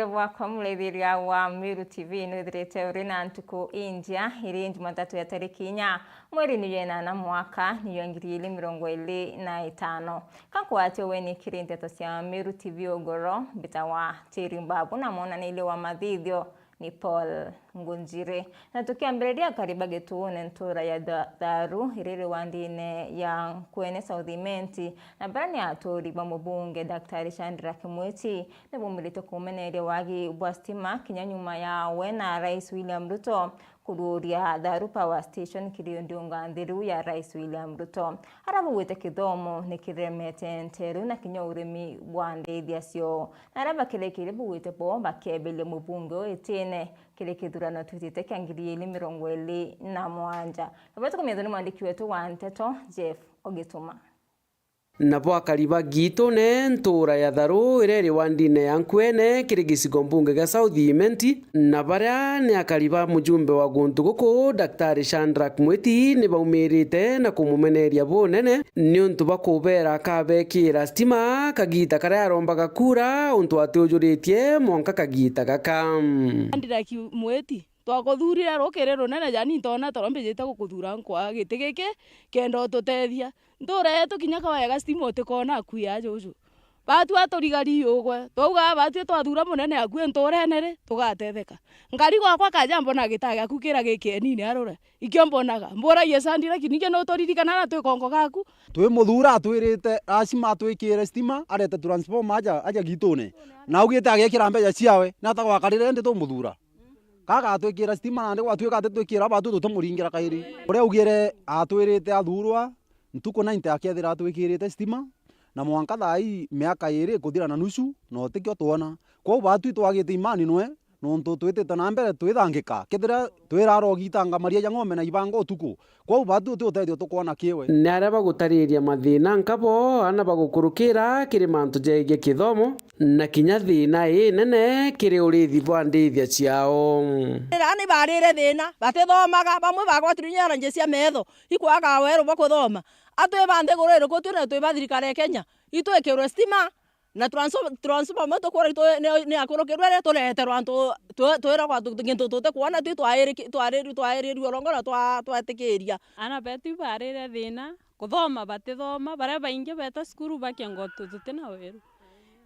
bwire bwakwa mulethiria wa Miru TV nwithirite uri na ntuku india iri Jumatatu ya tariki 4 mweri ni 8 mwaka ni 2025 kakwate weni kirinte to cia Miru TV ogoro bitawa tiri mbabu na mona ni ile wa mathithio ni Paul Ngunjire na tukiambĩrĩria kariba getuone ntura ya Tharu iriri wandine ya Nkwene South Imenti na barani atori ba mubunge Daktari Shadrack Mweti na bumilito kumeneria wagi bwa stima kinyanyuma ya wena Rais William Ruto kururia Tharu Power Station kiriondiunga thiru ya Rais William Ruto arabu wete kithomo ni kiremete nteru na kinya urimi bwa ndeithia cio na araba kile buwete bo bakebele mubunge etene kile kithurano twitite kia 2027 abato kumethoni mwandiki wetu wa Nteto Jeff Ogituma na bwakariba gitu ne ntura ya Tharu ireri wandine ya Nkwene kiri gicigo mbunge ga South Imenti na baria ni akariba mujumbe wa guntu guku Daktari Shadrack Mweti ni baumirite na kumumeneria bonene ni untu bakubera kabekira stima kagita karia arombaga kura untu atiujuritie monka kagita gaka Shadrack Mweti twakuthurira rukiri runene jani ntona torombejete gukuthura nkwa giti giki kendo tutethia ndura yetu kinya kawega stima utikona akuya juju batu aturigari ugwe twauga batu twathura munene akue nturenere tugatetheka ngari gwakwa kaja mbona gitaga kukira giki nini arura ikyo mbonaga mbora yesandira kinige no toririkana na twikongo gaku twi muthura atwirite acima twikire stima arete transformer aja gitune na ugite agekira mbeja ciawe na tagwakarire ndi tu muthura kaka atwikira stima na ndi gwatwika atwikira batu tutumuringira kairi uria ugire atwirite athurwa ntuko 90 akethira atwikirite stima na mwanka thai miaka iri kuthira na nusu no tikyo tuona kwa batu twagite imani nwe nonto twitete na mbere twithangika kethira twirarogitanga maria ya ng'ombe na ibango utuku kwa batu tutethio tukuona kiwe ni araba gutariria mathina nkabo ana bagukurukira kiri mantu jegie kithomo na kinya thina nene kiri urithi bwa ndithia ciao ani barire thina batithomaga bamwe bagwatirinya nje cia metho ikwaga weru bakuthoma atwe bande gorero ko twina twe bathirikare Kenya itwekirwe stima na transformer to kore to ne akorokirwe tureterwa antu twera kwa ngintu tute kuona twairi rongora twatikiria ana betu barire thina kuthoma batithoma baria baingi beta skuru bakiango tutina weru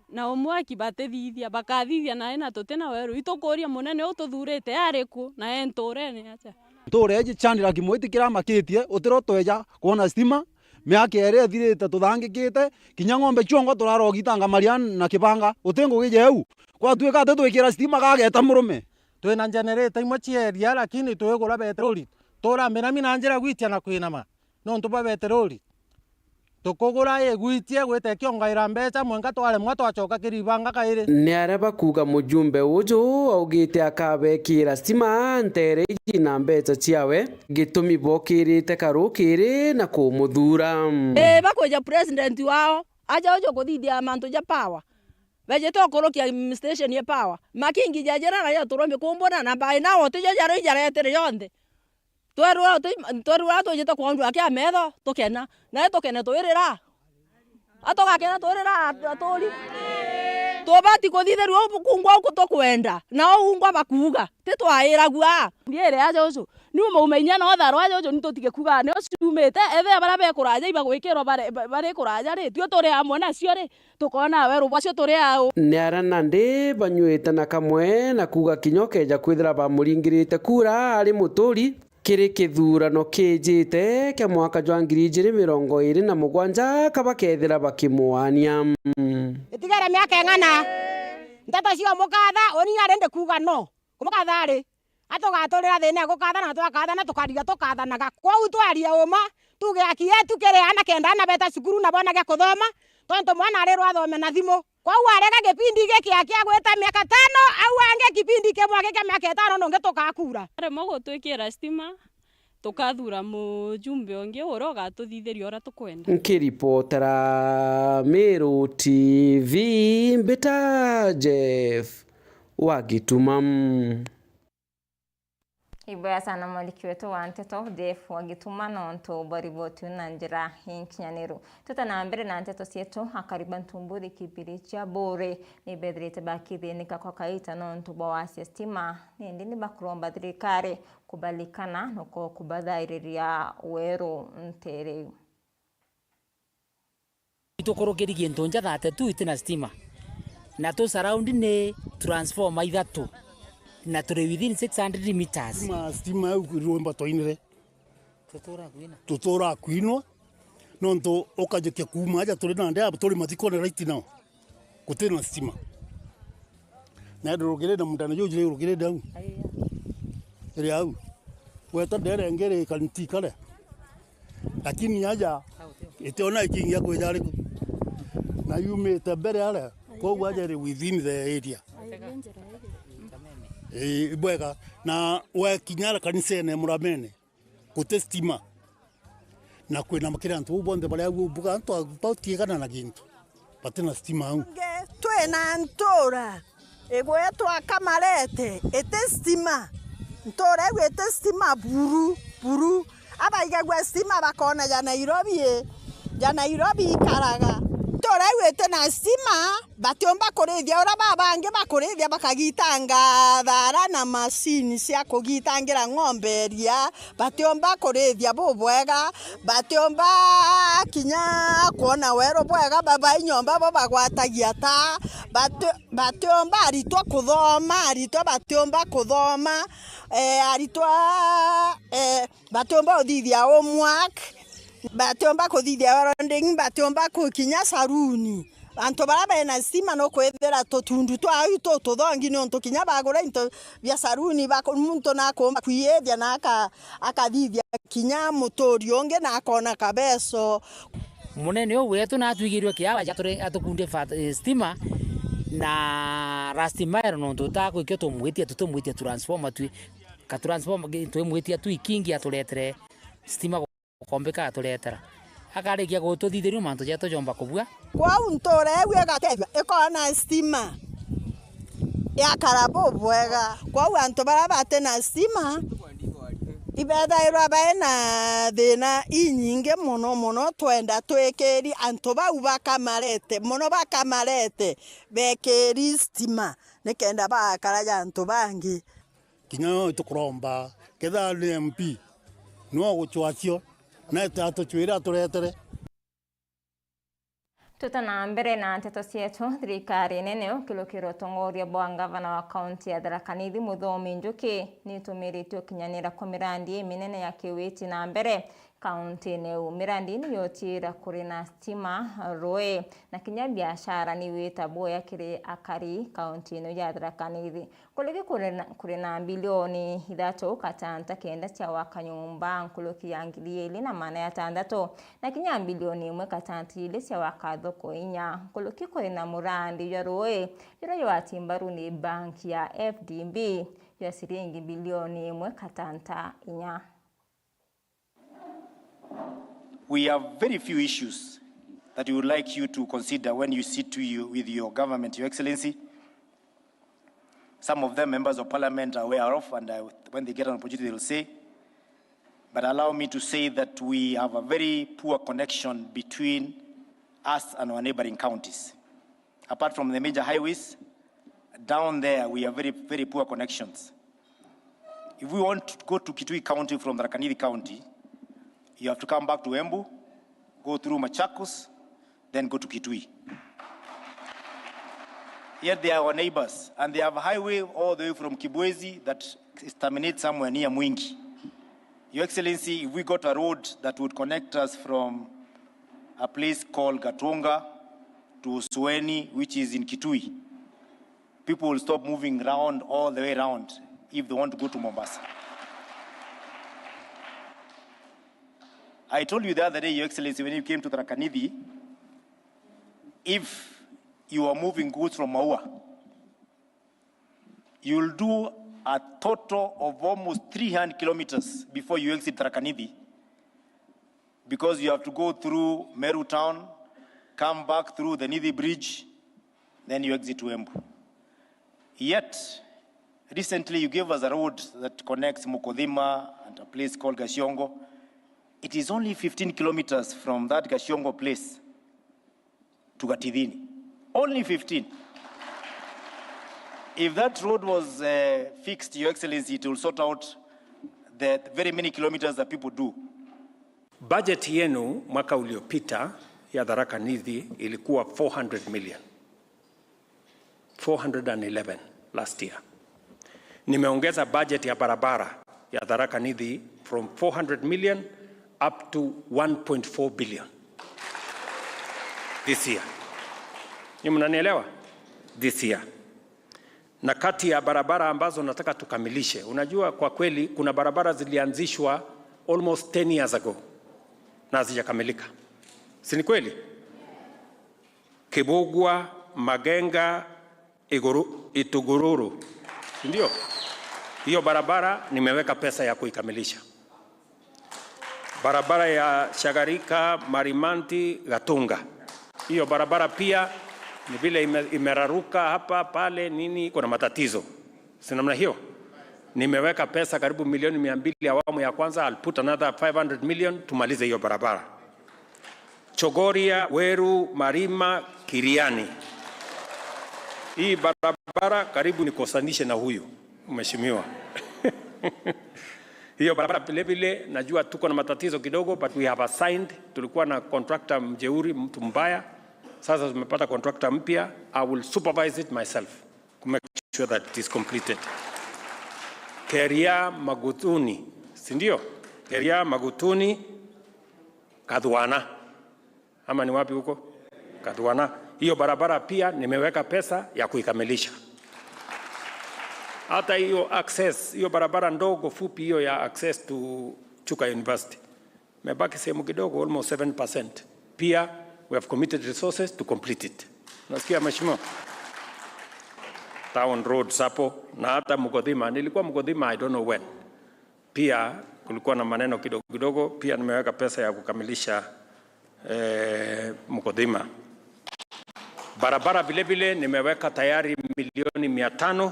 na umwe akibatithia bakathithia na ina tutina weru itukuria munene ututhurite ariku na enturene acha tureje Shadrack Mweti kiramakitie utiro tweja kuona stima miaka ere thirite tuthangikite kinya ng'ombe ciongo turarogitanga maria na kibanga utengo gijeu kwa twika twikira stima gageta murume twina generator imwe cieria lakini twigura betroli turamira mina njira gwitia na kwinama no ntuba betroli tukugura egwitie gwite kiongaira mbeca mwenga twale mwa twacoka kiribanga kairi ni araba kuga mujumbe uju augite akabekira stima ntere na mbeca ciawe gitumi bokirite karukiri na kumuthura bakweja president wao aja ojo kuthithia mantu ja power beje to korokia station ya power makingi jajera na ya turombe kumbona na bai na wote jara yetere yonde twerwa twejete kwandu akia metho tukena na tukena twirira atogakena twirira atori tobati kuthitherwa kungwa kutokwenda na ungwa bakuga titwairagua ndiere aja ucu ni umenya no Tharu aja ucu nitutige kuga ne ucumite ethe bara bekuraja ibagwikirwo bare kuraja ri tio turi amwe nacio ri tukona weru bacio turi au ni arana ndi banywite na kamwe na kuga kinyokeja kwithira bamuringirite kura ari muturi kiri kithurano kijite kia mwaka jwa 2027 kaba kethira bakimwania itigara miaka eng'ana nteto cio mukatha oni arende kuga no kumukatha ri atugaturira thina gukatha na twakatha na tukariga tukathanaga kwa utwaria uma tuge akietu kiri ana kenda na beta cukuru na bona gya kuthoma tonto mwana ari rwathome na thimu kwa arega gipindi giki akia gweta miaka 5 au ange kipindi kimwe giki miaka 5 no ngetukakura remo gutwikira stima tukathura mujumbe onge oro gatuthithiria ora tukwenda nkiripotera Miru TV mbita Jeff Ogituma Ibaya sana maliki wetu wa Nteto Jeff wagituma nonto bariboti na njira hinkinyaniru. Na mbere na Nteto sietu akariban tumburi kipiri cha bore ni bedrete bakithi nika kwa kaita nonto bawasi stima ni ndini bakuromba thirikari kubalikana noko kubadhairiria weru ntere. Itokorokeri gintu njatha tu itina stima na to surround ne transformer ithatu na turi within 600 meters. Stima ruomba toinire tutora kwino nonto okajekia kuma aja turi na ndia turi mathikone right now kutina stima na ndorogere na mutana yo jire rogere dau ri au weta ndere ngere kanti kale lakini aja itiona ikingia kwejari na yumete mbere ale kwa aja within the area ibwega na we kinyara kanisene muramene kute stima na kwina makira ntu bonde bale buga ntu bautiegana na gintu patina stima au twena ntora egwe twakamarete ete stima ntora egwe ete stima buru abaiga gwe stima bakona ya Nairobi ikaraga ntora egwe ete na stima batiomba kurithia ora babange bakurithia bakagitanga thara na masini cia kugitangira ng'ombe ria batiomba kurithia bubwega batiomba kinya kuona wero bwega baba inyomba bo bagwatagia ta batiomba aritwa kuthoma aritwa batiomba kuthoma aritwa batiomba uthithia homework batiomba kuthithia rending batiomba kukinya saruni anto baraba na stima no kwethera totundu twa ito tuthongi no tukinya bagura into bya saruni muntu na komba kwiyethia na akathithia kinya mutori onge na akona kabeso munene wetu na twigirwe kiawa atukunde stima na rastimero no tutako ikyo tumwitia transformer ka transformer tumwitia ikingi atuletere stima kombeka atuletera akarikia gututhithirio mantu ja tujomba kubua kwa untore ewe gatethia ikona stima ya karabo bwega kwa wantu barabate na stima ibethairwa baena thina inyinge muno twenda twekeri antu bau bakamarete bekeri stima nikenda bakaraja antu bangi kinya tukuromba ketha MP no guchwacio na tato chwira turetere na mbere na Nteto sietu thirikari nene ukilukira utongoria bwa gavana wa kaunti ya Tharaka Nithi Muthomi Njuki nitumiritio kinyanira kwa mirandi minene ya kiwiti na mbere kaunti neu mirandi ni yotira kuri na stima roe na kinya biashara ni wita boya kiri akari kaunti no ya Tharaka Nithi kuliki kuri na bilioni ithatu katanta kenda cha wakanyumba nkuluki ya ngiri ili na maana ya tandatu na kinya bilioni 1 katanta ile cha wakathoko inya kuluki kuri na murandi ya roe yura yatimbaru ni banki ya FDB ya siringi bilioni 1 katanta inya. We have very few issues that we would like you to consider when you sit with your government, Your Excellency. Some of them members of parliament are aware of, and when they get an opportunity, they'll say. But allow me to say that we have a very poor connection between us and our neighboring counties. Apart from the major highways, down there we have very, very poor connections. If we want to go to Kitui County from Tharaka Nithi County, you have to come back to Embu, go through Machakos, then go to Kitui. Yet they are our neighbors, and they have a highway all the way from Kibwezi that terminates somewhere near Mwingi. Your Excellency, if we got a road that would connect us from a place called Gatonga to Sueni, which is in Kitui, people will stop moving around all the way around if they want to go to Mombasa. I told you the other day, Your Excellency, when you came to Tharaka Nithi, if you are moving goods from Maua, you will do a total of almost 300 kilometers before you exit Tharaka Nithi, because you have to go through Meru town, come back through the Nithi bridge, then you exit to Embu. Yet, Recently, you gave us a road that connects Mukodhima and a place called Gashiongo. It is only 15 kilometers from that Gashiongo place to Gatidhini. Only 15. If that road was fixed, Your Excellency, it will sort out the very many kilometers that people do. Budget yenu mwaka uliopita ya Tharaka Nithi ilikuwa 400 million. 411 last year. Nimeongeza budget ya barabara ya Tharaka Nithi from 400 million up to 1.4 billion this year. Ni mnanielewa? This year. Na kati ya barabara ambazo nataka tukamilishe, unajua kwa kweli kuna barabara zilianzishwa almost 10 years ago na hazijakamilika. Si ni kweli? Kibugwa, Magenga, Itugururu. Ndio. Hiyo barabara nimeweka pesa ya kuikamilisha. Barabara ya Shagarika, Marimanti, Gatunga. Hiyo barabara pia ni vile imeraruka hapa pale nini, kuna matatizo. Si namna hiyo? Nimeweka pesa karibu milioni 200 awamu ya kwanza. I'll put another 500 million tumalize hiyo barabara. Chogoria, Weru, Marima, Kiriani. Hii barabara karibu nikosanishe na huyu mheshimiwa. Hiyo barabara vile vile najua tuko na matatizo kidogo, but we have assigned, tulikuwa na contractor mjeuri, mtu mbaya. Sasa tumepata contractor mpya. I will supervise it myself to make sure that it is completed. Keria Magutuni, si ndio? Keria Magutuni, Kadhwana. Ama ni wapi huko? Kadhwana. Hiyo barabara pia nimeweka pesa ya kuikamilisha. Hata hiyo access, hiyo barabara ndogo fupi hiyo ya access to Chuka University. Mebaki sehemu kidogo, almost 7%. Pia we have committed resources to complete it. Nasikia mheshimiwa? Town roads hapo na hata Mukodhima. Nilikuwa Mukodhima, I don't know when. Pia kulikuwa na maneno kidogo kidogo, pia nimeweka pesa ya kukamilisha Mukodhima. Barabara vile vile nimeweka tayari milioni 500.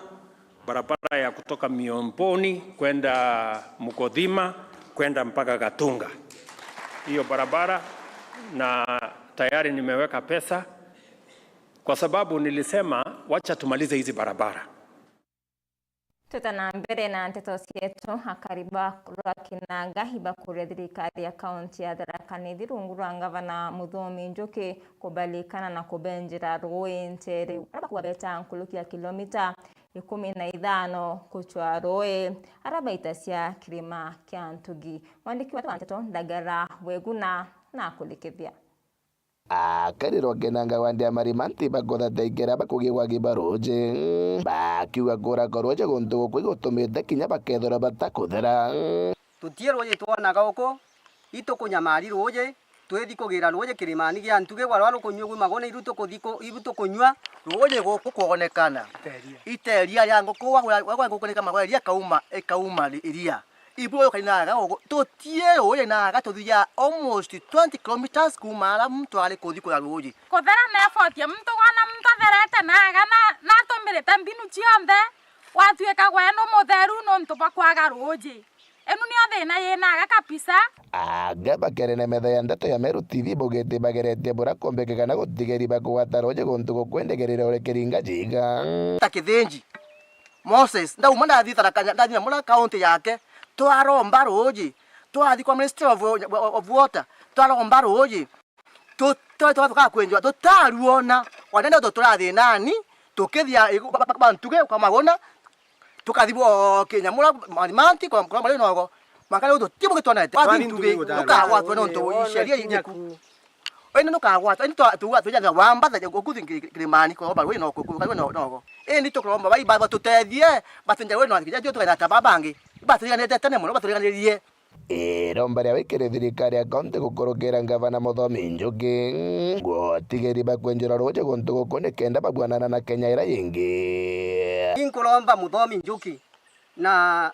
Barabara ya kutoka Miomboni kwenda Mukodhima kwenda mpaka Gatunga. Hiyo barabara na tayari nimeweka pesa kwa sababu nilisema wacha tumalize hizi barabara. Tutana mbere na nteto cietu akariba Rwakinanga hiba kure thirikari ya kaunti ya Tharaka Nithi rungu rwa gavana Muthomi Njuki kubalikana na kubenjira rũĩ Ntere araba kuwabeta nkulukia kilomita 15 kuchwa rũĩ araba itasia kirima kia Ntugi. Mwandiki wa nteto Ndagara Weguna na kulikithia. Akariro Kenanga wandi Marimanti bagotha teigera bakugigwa gibaroje bakiuga gora goroje gonto kwigotomete kinya bakethora batakuthera tutiero ye twana goko itukunyamari roje twethi kugira roje kirimani gia Ntuge warwaro kunyugwa magone iruto kunywa roje goko kuonekana iteria ya ngoko wagwa kukoneka magwa kauma iria ibuyo kainaga tutiero ye naga tuthia almost 20 kilometers kumara mtu ali kuthiko ya roji kuthera na effort ya mtu wana mtu therete naga na tumirite mbinu ciothe watuika gweno mutheru no ntuba kwaga roji enu ni othina yinaga kabisa agaba kerene metha ya ndeto ya Meru TV bogete bagerete bora kombekeka na gutigeri bagwata roje gontugo kwendegerera ore kiringa jiga takithenji Moses ndauma ndathi Tharaka ndathi mura county yake twaromba roji twathi kwa Ministry of Water twaromba roji twathuka kwenjwa tutaruona wanenda turathi nani tukithia Ntuge kwa magona tukathibwo Kinyamura Marimanti kwa mali nogo makale tutibu kitwanete twathi Ntuge ukagwatwa no ntu isheria yiku ene no kagwatwa ene tuja wamba tha gukuthi kirimani kwa baba we no nogo ene tukromba bai baba tutethie batinja we no kija tukenda tababangi batinja tene muno batinja romba ria wikire thirikari ya kaunti gukorokera gavana Muthomi Njuki gutigeri bakwenjera roje gontu gukone kenda babwanana na Kenya ira yingi inkuromba Muthomi Njuki na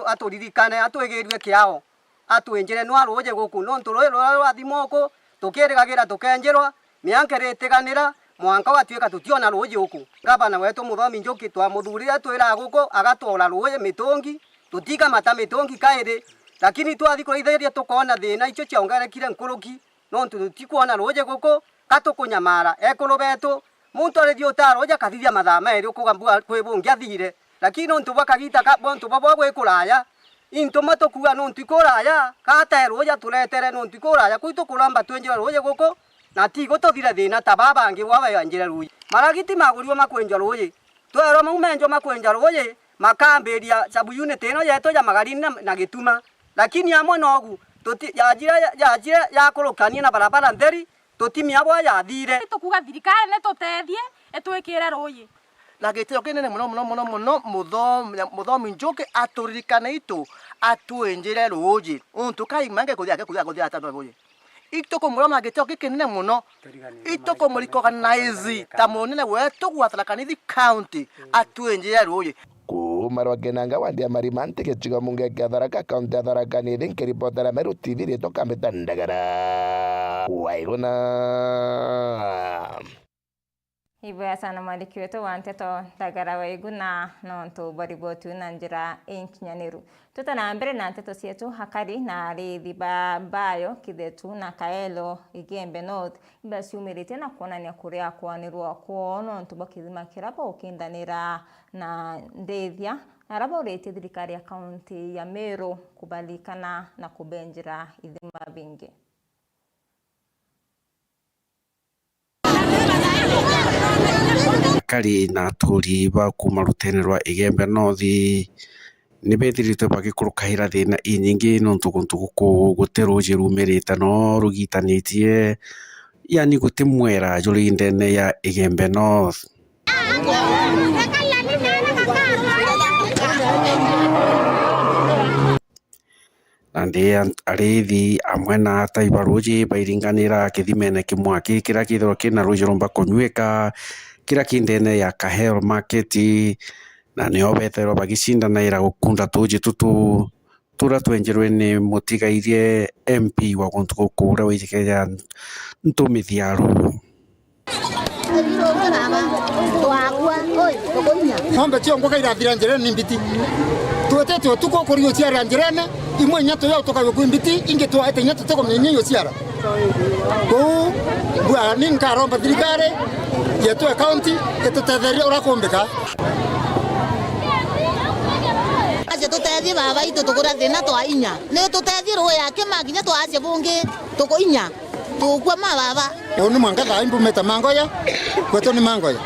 aturirikane atwegerie kiao atwenjere no roje guku no nturoe rwa thimoko tukirigagira tukenjerwa mianke ritiganira mwanka watuika tutiona ruji huku gavana wetu Muthomi Njuki twamuthurire twira guko agatwora ruji mitungi tutika mata mitungi kairi lakini twathi kurithiria tukona thina icio ciongerekire nkuruki no tutikuona ruji guko katukunyamara ekuru betu muntu ari thiotaro ja kathithia mathaa meri ukugambua kwibungia thire lakini no tubakagita ka bontu babo gwikuraya into matokuga no ntikuraya kata ruja tuletere no ntikuraya kuito kuramba twenje ruji guko na tigo tothira thina tababa ngi wawe anjira ruji maragiti magurio makwenja ruji twero maumenjo makwenja ruji makamberia sabu unit eno yeto ya magarini na gituma lakini amwe nogu yajira ya kurukania na barabara nderi tutimia bwa ya thire tukuga thirikari ne tutethie etwikire ruji na gitio kinene muno Muthomi Njuki aturirikane itu atwenjire ruji untu kai mange kuthia atano ruji itoko murama gitio kinene muno itoko murikorganize tamunene wetu gwatharakanithi county atwenjire ruji Kumarwa Kenanga wandia marimante kichigo munge kia Tharaka kaunti ya Tharaka ni thinki ripotera Meru TV rito Kambita Ndagara Waiguna. Hivyo sana maliki wetu wanteto Ndagara Waiguna nontu baribotu na njira inkinyaniru. Tutana mbere na nteto sietu hakari na rithi bayo kithetu na Kaelo Igembe North iba siumirite na kuonania kuria kwanirwa kuono ntubo kithima kirabo ukindanira na ndethia arabo rete thirikari ya kaunti ya Meru kubalikana na kubenjira ithima bingi. Kari na turi ba kuma rutene rwa Igembe North ni bethiritwe bagikurukaira thina inyingi nontu guntu guteruji rumirite no rugitanitie yani gutimwera juri ndene ya Igembe North. Ande arithi amwe na taibaruji bairinganira kithimene kimwa kira kithiro kina ruji rumba kunyweka kira kindene ya Kahel Market na nio betero bagicindana ira gukunda tuji tutu tura twenjerwe ni mutigairie MP wa guntu gukura wikeja ntumithiaru Hombe cio ngoka irathira njere ni mbiti tuetete tuko kurio ciara njirene imwe nyato ya utoka ku mbiti inge tuate nyato teko menye yo ciara ko bwa ninka romba thirikari yetu county etutetheria ura kumbika aje tutethie baba itu tukura thina twa inya ne tutethie ro yake maginya twa aje bungi tuko inya tukwa ma baba oni mwanga tha impumeta mangoya kwetu ni mangoya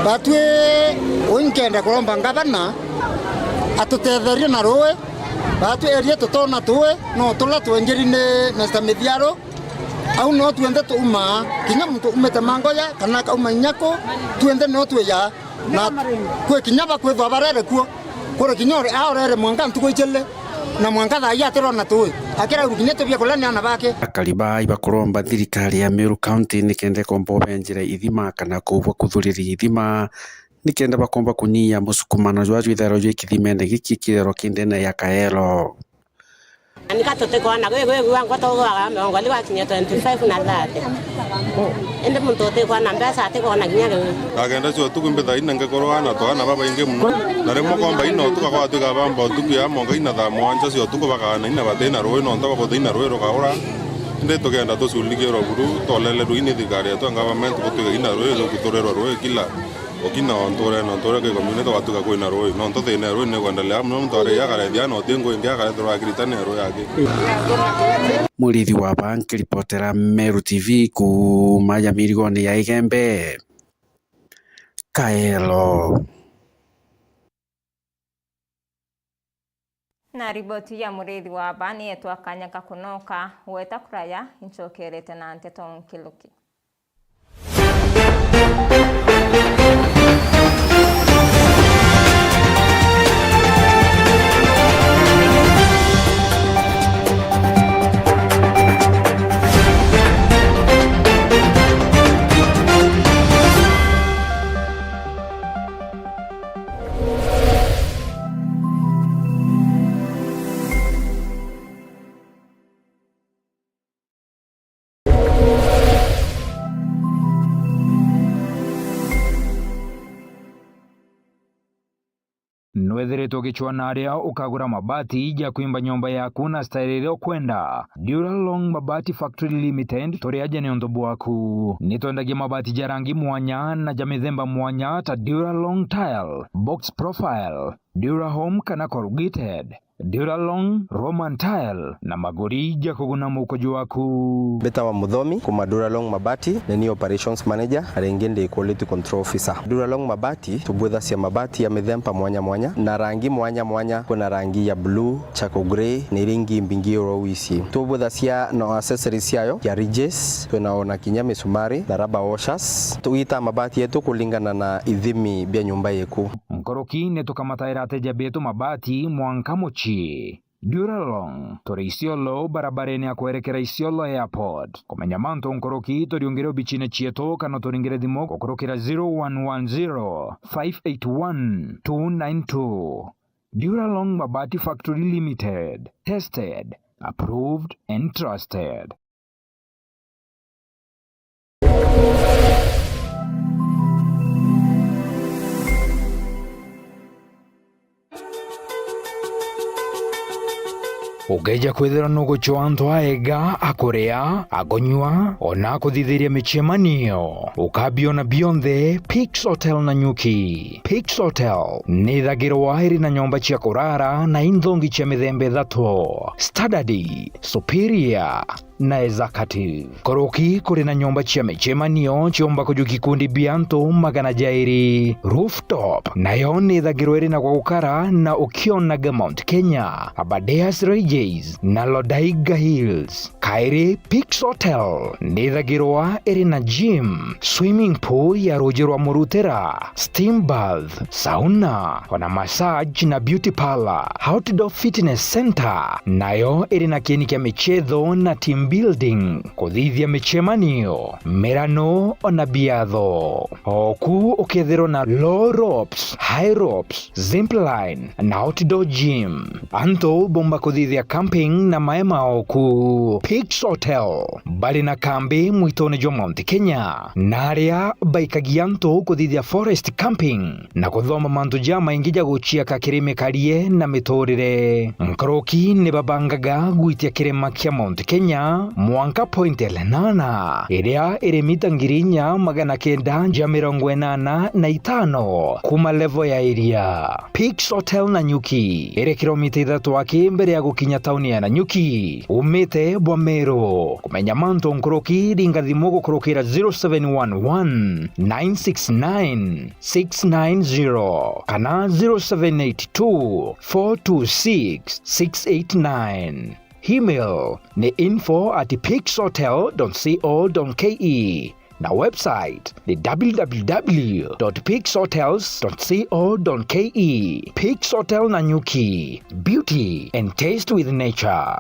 batwe unkenda kuromba ngabana atutetherie na roe batwe erie tutona tuwe no tula twengerine na stamithiaro au no tuende tuma kinya muntu umeta mangoya kana ka umanyako tuende no tuya na kwe kinyaba kwe thabarere kuo kore kinyore aorere mwanga ntuko ichele na mwanga tha ya tero na tuwe akira rukinya tobia kulani ana bake akaliba ibakuromba thirikari ya Meru County nikende kombo benjire ithima kana kubwa kuthuriri ithima nikenda bakomba kunyia musukumano jwa ithero jwe kithimende giki kirero kindene ya Kaelo anika tote kwana gwe wangu toga ngo liwa kinya 25 na 30 ende muntu tote kwana mbesa ate kwana kinya agenda cyo tukumbetha inenge korwana to ana baba inge muno na remo kwamba ino tukakwa tuka bamba tukuya monga ina tha mwanja cio tukubakana ina batena roe no ntaba kuthina roe rokaura inde tugenda tuculike ro buru tolele ruine thikari ya government kutuga ina roe zo kutorerwa roe kila okina ontore ke community watuka kwina roe no ntothina roe ne kuendelea no ntore ya kare dia no tengo india kare tro agritane roe yake Murithi wa bank reportera Meru TV ku maya mirigoni ya Igembe Kaelo. Na riboti ya murithi wa bani yetu akanyaka kunoka weta kuraya inchokerete na nteto nkiluki. nwethiritwo gichwana aria ukagura mabati ja kuimba nyumba yaku na style ile kwenda. Duralong Mabati Factory Limited turi aje ni ondobu waku. Nitwendagia mabati ja rangi mwanya na ja mithemba mwanya ta Duralong Tile, Box Profile, Durahome kana corrugated, Duralong Roman Tile na magori ja kuguna mukojo waku. Beta wa Muthomi kuma Duralong Mabati ni operations manager arengende quality control officer. Duralong Mabati tubwetha cia mabati ya mithemba mwanya mwanya na rangi mwanya mwanya. Kuna rangi ya blue, charcoal grey ni ringi mbingi rowisi. Tubwetha cia no accessories yayo ya ridges, tunaona kinya misumari na rubber washers. Tuita mabati yetu kulingana na ithimi bya nyumba yeku. Nkoroki netukamataira ateja betu mabati mwanka mochi. Duralong turi Isiolo barabareni ya kuerekera Isiolo Airport. Kumenya manto nkoroki toriongere bichine chieto kana toringere dimo kukurukira 0110 581 292. Duralong Mabati Factory Limited. Tested, approved and trusted. Ugeja kwithira nugo chwanto aega akorea agonywa ona kuthithiria michemanio ukabio na beyond Pix Hotel na Nyuki. Pix Hotel ni thagirwa iri na nyomba chia kurara na inthongi chia mithembe thatu: standard, superior na executive. Koroki kuri na nyomba chia michemanio chiomba kuju kikundi bianto magana jairi. Rooftop nayo ni thagirwa iri na kwa gukara na ukionaga Mount Kenya, Abadeas Ranges na Lodaiga Hills. Kairi Pix Hotel ni thagirwa iri na gym, swimming pool ya ruji rwa murutera, steam bath, sauna, ona massage na beauty parlor. Outdoor fitness center nayo iri na kieni kia michetho na team building, kuthithia michemanio, mirano ona biatho. Oku ukethirwo na low ropes, high ropes, zipline na outdoor gym. Anto bomba kuthithia camping na maema oku. Pix Hotel bali na kambi mwitone jo Mount Kenya na aria baikagianto kuthithia forest camping na kuthoma mantu ja maingi ja guchia kakirime karie na mitorire. Nkoroki ni babangaga gwitia kirima kia Mount Kenya mwanka point elenana iria iri mita ngirinya magana kenda ja mirongo enana na itano kuma level ya area. Pix Hotel na Nyuki iri kilomita 3 waki mbere ya gukinya tauni ya Nanyuki umite Bwamero. Kumenya manto nkoroki ringa thimo gukurukira 0711 969 690 kana 0782 426 689. Email ni info@pixhotel.co.ke na website ni www.pixhotels.co.ke. Pix Hotel Nanyuki, beauty and taste with nature.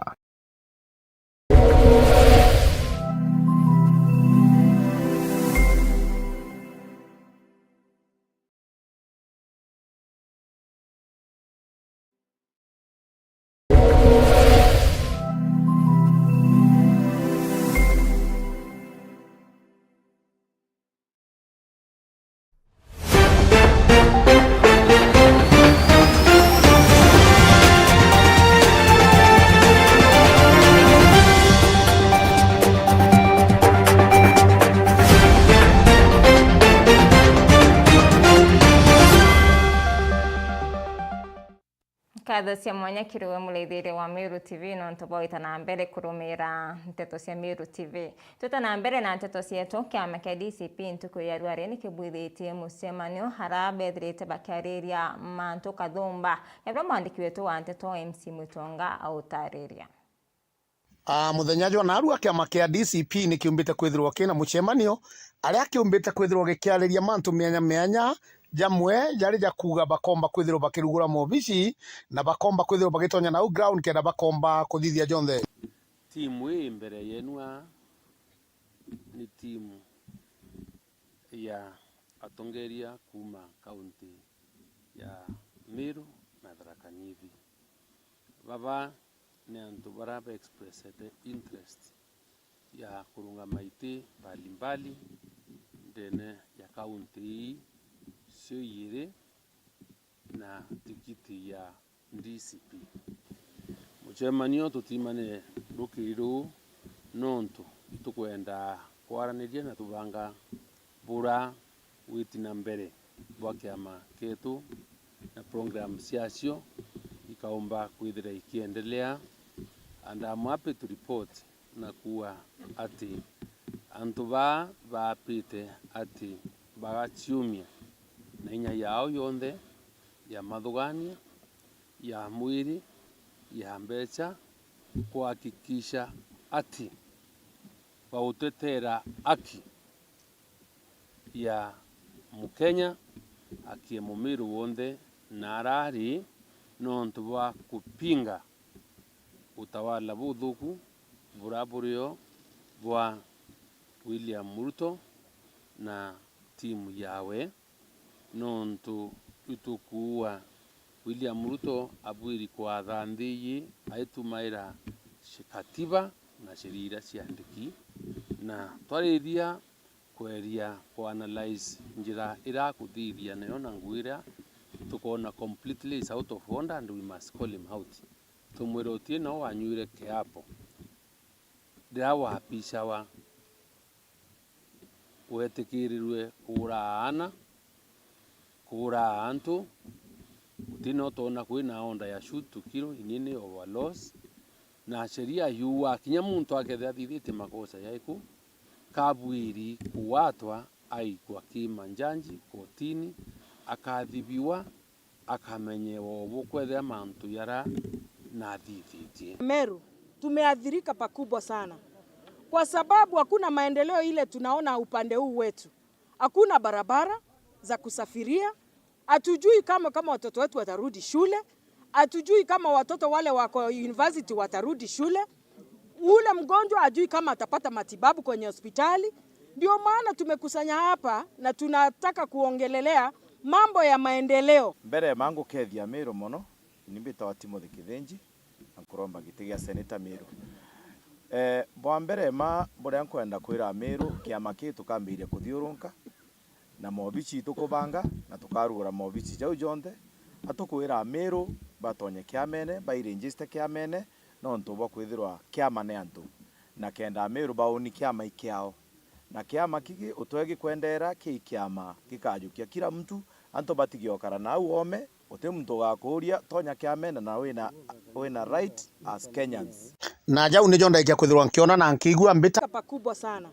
Kadha cia mwanya kiriwe muleithire wa Meru TV no ntoboita na mbere kurumira nteto cia Meru TV. Tuta na mbere na nteto cietu kiama kia DCP ntuku ya Rware ni kibwithitie mucemanio harabethirite bakariria mantu kathumba. Ebra mwandiki wetu wa nteto MC Mutonga autariria. Muthenya jwa narua kiama kia DCP ni kiumbite kwithirwo kina mucemanio aria kiumbite kwithirwo gikiariria mantu mianya mianya jamwe jari ja kuga bakomba kwithirwo bakirugura mobici na bakomba kwithirwo bagitonya na ground kenda bakomba kuthithia jonthe. Timu hii mbere yenwa ni timu ya atongeria kuma kaunti ya Meru na Tharaka Nithi. Baba ni antu baraba expressed interest ya kurunga maiti mbalimbali ndene ya kaunti hii sio yire na tikiti ya DCP. Mucemanio tutimane rukiru nontu tukwenda kwaraniria na tubanga bura witi na mbere bwa kiama ketu na program ciacio ikaomba kwithira ikiendelea, and I'm happy to report na kuwa ati antu bapite ati bagaciumia na inya yao yonthe ya mathugania ya mwiri ya mbeca kuhakikisha ati bautetera haki ya Mukenya, haki ya Mumiru wonthe na arari nontu bwa kupinga utawala buthuku bura burio bwa William Ruto na timu yawe, nontu itukuwa William Ruto abwiri kwatha nthi aitumaira katiba na sheria ciandiki, na twarithia kweria kuanalyze njira irakuthithia nayo na ngwira tukona completely is out of order and we must call him out. Tumwira utie no wanyuire kiapo ndirawapishawa wetikirirwe kuraana kura antu utino tona kwina onda ya shoot to kill inini of laws na sheria yuwa kinya muntu akethe thithite makosa yaiku kabwiri kuwatwa aikwa kimanjanji kotini akathibiwa akamenyewa obukwethe mantu yara na thithitie. Meru tumeathirika pakubwa sana kwa sababu hakuna maendeleo ile tunaona upande huu wetu. Hakuna barabara za kusafiria, hatujui kama watoto wetu watarudi shule, hatujui kama watoto wale wako university watarudi shule, ule mgonjwa hajui kama atapata matibabu kwenye hospitali. Ndio maana tumekusanya hapa na tunataka kuongelelea mambo ya maendeleo. Mbere mangu kethia Meru mono nimbita wa Timothy Kithenji nkuromba giti gia Senator Meru. Bwa mbere buria nkwenda kwira Meru kiama kitu kambirie kuthiurunka na mobici tukubanga na tukarugura mobici jau jonthe atukwira Meru batonye kiamene bairegister kiamene no ntubo kwithirwa kiama ne antu na kenda Meru bauni kiama ikiao na kiama kigi utwegi kwendera kiama gikajukia kila mtu anto batigiokara na uome uti muntu gakuria tonya kiamene na wina right as Kenyans. Na jau ni jonda ikia kwithirwa nkiona na nkigua mbita pakubwa sana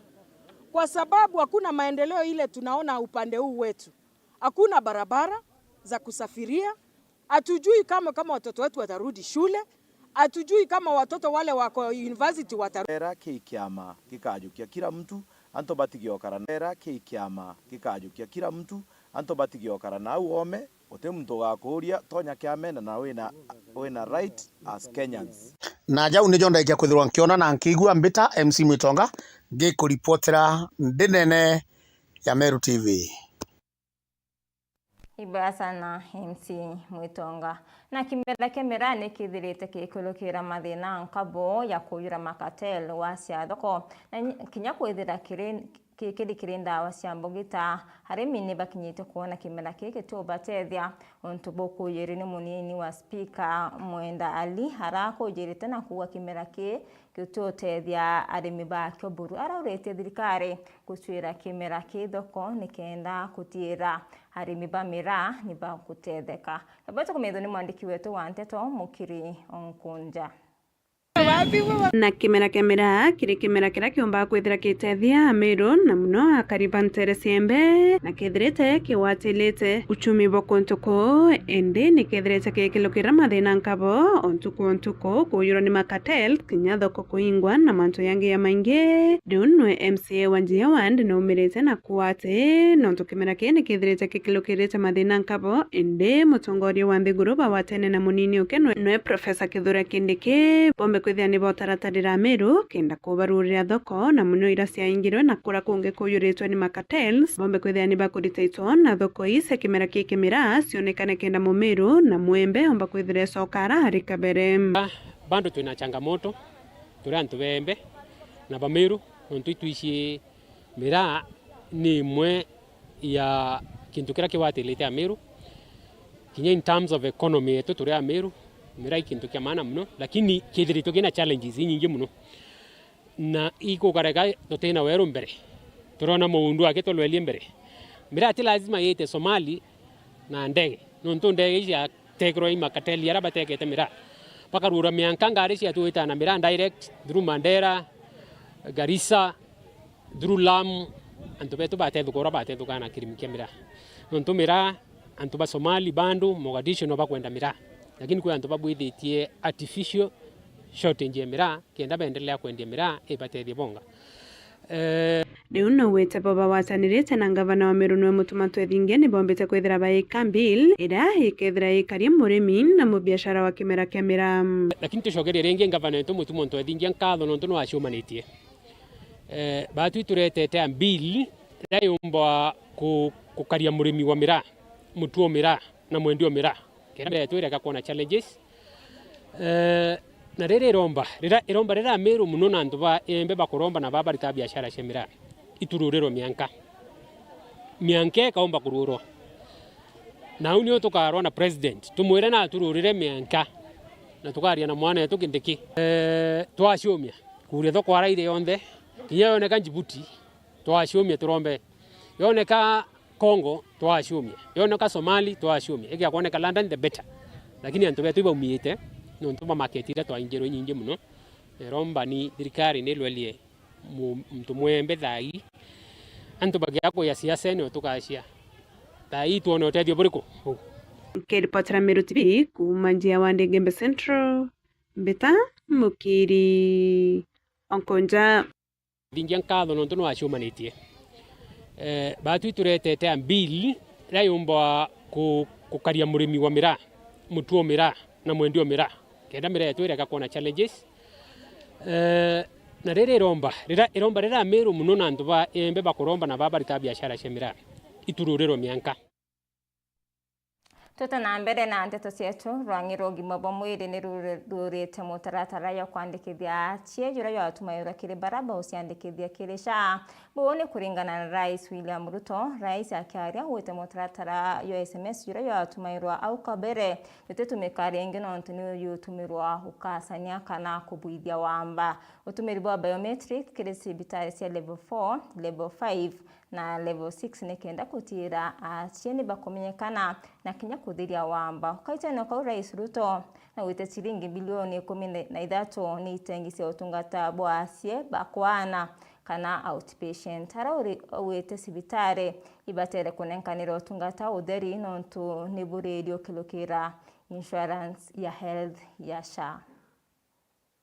kwa sababu hakuna maendeleo ile tunaona upande huu wetu. Hakuna barabara za kusafiria, hatujui kama watoto wetu watarudi shule, hatujui kama watoto wale wako university watarudi. Kiama gikajukia kila mtu anto batigiokara nera kiama gikajukia kila mtu anto batigiokara na uome uti muntu gakuria tonya kiamene na wina right as Kenyans. Na jau ni jonda ikia kwithirwa nkiona na nkigua mbita MC Mwitonga ngikuripotera ndinene ya Meru TV. Ibaya sana MC Mwitonga. Na kemera ni kithirite kikulukira mathina nkabo ya kuyura makatel wa cia thoko na kinya kwithira kiri ndawa cia mbugita harimi ni bakinyite kuona kimera kiki tu batethia ontu boku yiri ni munini wa speaker Mwenda Ali harako yirite na kuwa kimera kitu tethia arimi ba kyoburu araurete thirikari gutwira kimera thoko nikenda kutira arimi ba mira ni ba kutetheka. Kabato kumetho ni mwandiki wetu wa Nteto Mukiri Onkunja. Na kimera kiri kimera kira kiomba kwithira kitethia Meru na muno akariba ntere ciembe na kithirite kiwatilite uchumi bokontuko ende ni kithirite kikilukira mathina nkabo ontuko kuyuro ni makatel kinya thoko kuingwa na mantu yangi ya maingi dunwe MCA Wanjia Wand no umirite na kuwate nontu kimera kini kithirite kikilukirite mathina nkabo ende mutongoria wa nthiguru watene na munini uke nwe Professor Kithure Kindiki bombe kwithia ni botaratarira Meru kenda kubarurira thoko na muno ira ciaingirwe na kura kungi kuyuritwe ni makatels bombe kwithia ni bakuritaitwo na thoko ise kimera kikimira cionekane kenda Mumiru na Mwembe omba kwithire sokara hari kabere. Bado tuna changamoto turi antu bembe na Bameru ontu tuishi mira ni imwe ya kintu kira kiwatilite Meru kinya in terms of economy yetu turi Meru miraa kintu kia maana muno lakini kithirito kina challenges nyingi muno na iko karega totena weru mbere turona muundu ake tolwelie mbere miraa ti lazima yete Somali na ndege nonto ndege ya tegro ima kateli yaraba tegete miraa pakarura mianka ngari cia tuita na miraa direct through Mandera Garissa through Lamu antu betu batethu kana kirimikia miraa nonto miraa antu ba Somali bandu Mogadishu no bakwenda miraa lakini kwa antu babwithitie artificial shortage ya miraa kenda baendelea kwendia miraa ibatethie bonga riu no wete baba watanirite na ngavana wa Meru nwe mutuma twethingia ni bombete kwithira baika bill ira ikethira ikaria murimi na mubiashara wa kimera kia miraa lakini tucokerie ringi ngavana wetu mutuma twethingia nkatho nontu no aciumanitie batu turetete bill ira yumba kukaria murimi wa miraa mutuo miraa na mwendio miraa kenda twireka kuona challenges na rere iromba rira Meru muno na antu ba embe bakuromba na baba rita biashara cia miraa itururiro mianka kaomba kururo na unio tukarwa na president tumwire na tururire mianka na tukaria na mwana yetu kindiki twacumia kuria thoko araire yonthe kinya yoneka Djibouti twacumia turombe yoneka Congo twacumia yoneka Somali twacumia igia kuoneka London the better lakini antu betu baumiite nontu ba marketire twa injero nyingi muno romba ni thirikari ni lwelie mtu mwembe thai antu bagiako ya siasa ni tukashia thai tuone utethio buriko Kiripotera Meru TV kuma njia wa Ndengembe Central Mbita Mukiri Onkonja thingia nkatho nontu no aciumanitie batu turetete bill ira yumba kukaria murimi wa miraa mutuo miraa na mwendio miraa kenda miraa yetu ireka kuona challenges na rere iromba rira Meru muno na antu ba embe bakuromba na baba rita biashara cia miraa itururiro mianka Tuta na mbere na ndeto cietu rwang'iro ũgima bwa mwĩrĩ nĩ rũrĩte mũtaratara ya kwandĩkithia ciĩjũra ya atumaĩra kĩrĩ baraba ũciandĩkithia kĩrĩ SHA bũũ nĩ kũringana na Rais William Ruto rais akiaria gwĩte mũtaratara ya SMS jũra ya atumaĩrwa au kabere gũtĩtũmĩka rĩngĩ no nĩ ũtũmĩrwa ũkasania kana kũbuithia wamba ũtũmĩri bwa biometric kĩrĩ cibitarĩ cia level 4 level 5 na level 6 ni kenda kutira cieni bakomenyekana na kinya kuthiria wamba kaitano kwa Rais Ruto na wite ciringi bilioni 13 ni itengi cia utungata bwa cie bakwana kana outpatient ara wite cibitare ibatere kunenkanira utungata utheri nontu ni buredio kilokira insurance ya health ya SHA.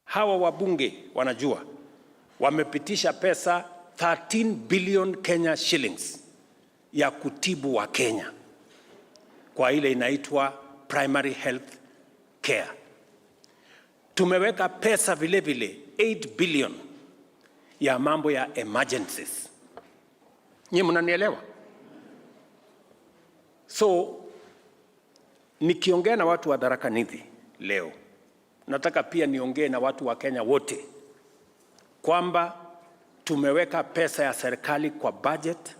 Hawa wabunge wanajua wamepitisha pesa 13 billion Kenya shillings ya kutibu wa Kenya kwa ile inaitwa primary health care. Tumeweka pesa vile vile 8 billion ya mambo ya emergencies. Nyie mnanielewa? So nikiongea na watu wa Tharaka Nithi leo, nataka pia niongee na watu wa Kenya wote kwamba tumeweka pesa ya serikali kwa budget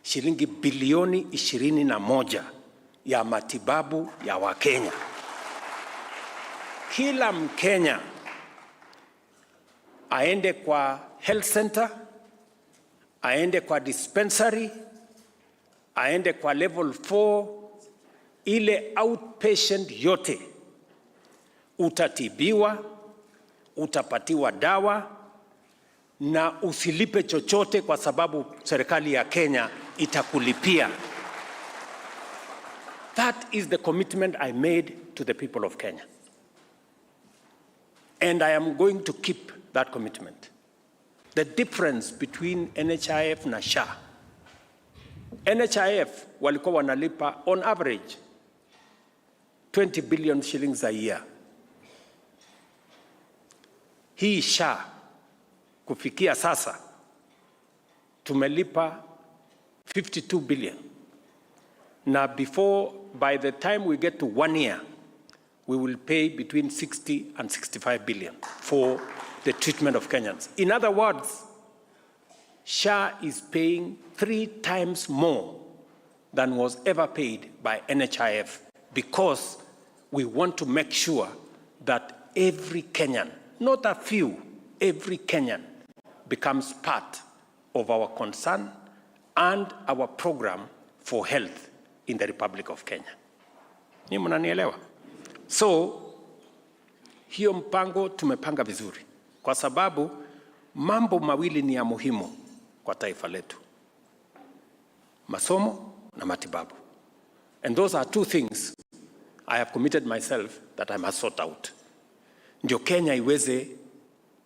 shilingi bilioni 21 ya matibabu ya Wakenya. Kila Mkenya aende kwa health center, aende kwa dispensary, aende kwa level 4, ile outpatient yote utatibiwa, utapatiwa dawa na usilipe chochote kwa sababu serikali ya Kenya itakulipia. That is the commitment I made to the people of Kenya. And I am going to keep that commitment. The difference between NHIF na SHA. NHIF walikuwa wanalipa on average 20 billion shillings a year. Hii SHA kufikia sasa tumelipa 52 billion. Now by the time we get to 1 year, we will pay between 60 and 65 billion for the treatment of Kenyans. In other words, SHA is paying 3 times more than was ever paid by NHIF because we want to make sure that every Kenyan, not a few, every Kenyan becomes part of our concern and our program for health in the Republic of Kenya. Ni mnanielewa? So, hiyo mpango tumepanga vizuri kwa sababu mambo mawili ni ya muhimu kwa taifa letu: masomo na matibabu. And those are two things I have committed myself that I must sort out. Ndio Kenya iweze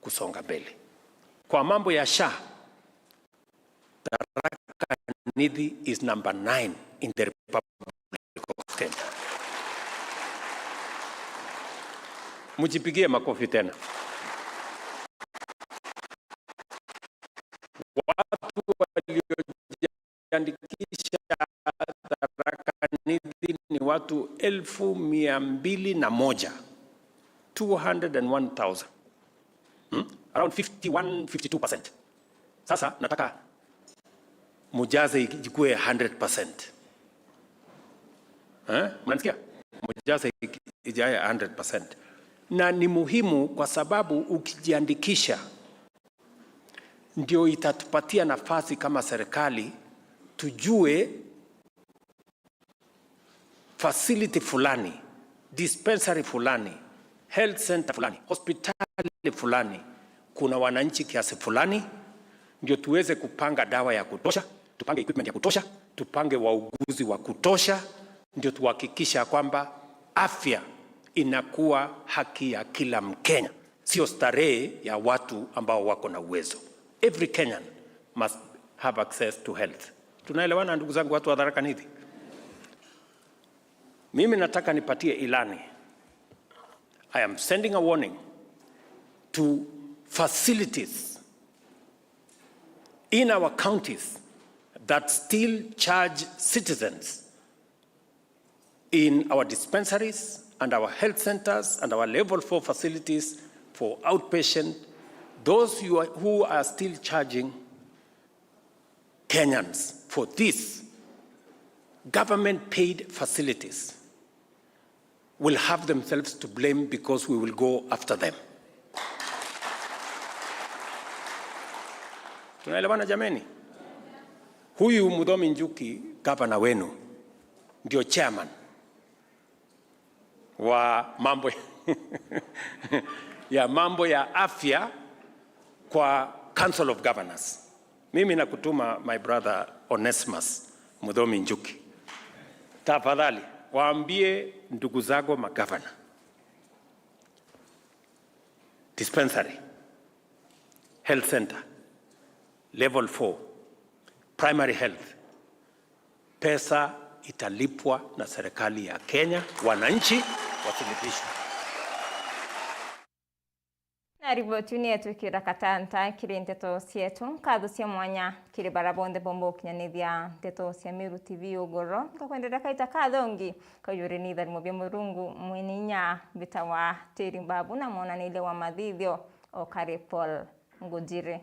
kusonga mbele. Kwa mambo ya SHA, Tharaka Nithi is number 9 in the Republic of Kenya. Mujipigie makofi tena. Watu waliojiandikisha Tharaka Nithi ni watu 201,000. 201,000. Around 51-52%. Sasa nataka mujaze ikue 100%. Mnasikia? Mujaze ijaye 100%. Na ni muhimu kwa sababu ukijiandikisha ndio itatupatia nafasi kama serikali tujue facility fulani, dispensary fulani, health center fulani, hospitali fulani, kuna wananchi kiasi fulani, ndio tuweze kupanga dawa ya kutosha, tupange equipment ya kutosha, tupange wauguzi wa kutosha, ndio tuhakikisha kwamba afya inakuwa haki ya kila Mkenya, sio starehe ya watu ambao wako na uwezo. Every Kenyan must have access to health. Tunaelewana ndugu zangu, watu wa Tharaka Nithi? Mimi nataka nipatie ilani. I am sending a warning to facilities in our counties that still charge citizens in our dispensaries and our health centers and our level 4 facilities for outpatient, those who are still charging Kenyans for these government-paid facilities will have themselves to blame because we will go after them. Tunaelewana jameni? Huyu Muthomi Njuki, gavana wenu, ndio chairman wa mambo ya afya kwa Council of Governors. Mimi nakutuma my brother Onesimus Muthomi Njuki. Tafadhali waambie ndugu zako magavana, dispensary, health center, level 4, primary health, pesa italipwa na serikali ya Kenya, wananchi wasilipishwe. Na riboti ni yetu kira katanta kiri nteto sietu kadho cia mwanya kiri barabonde bombo kinyanithia nteto cia Miru TV ugoro kakwendera kaita kadhongi kayuri ni thari mobia murungu mwininya bitawa tiri babu na mona nile wa mathithio o kare Paul Ngujiri.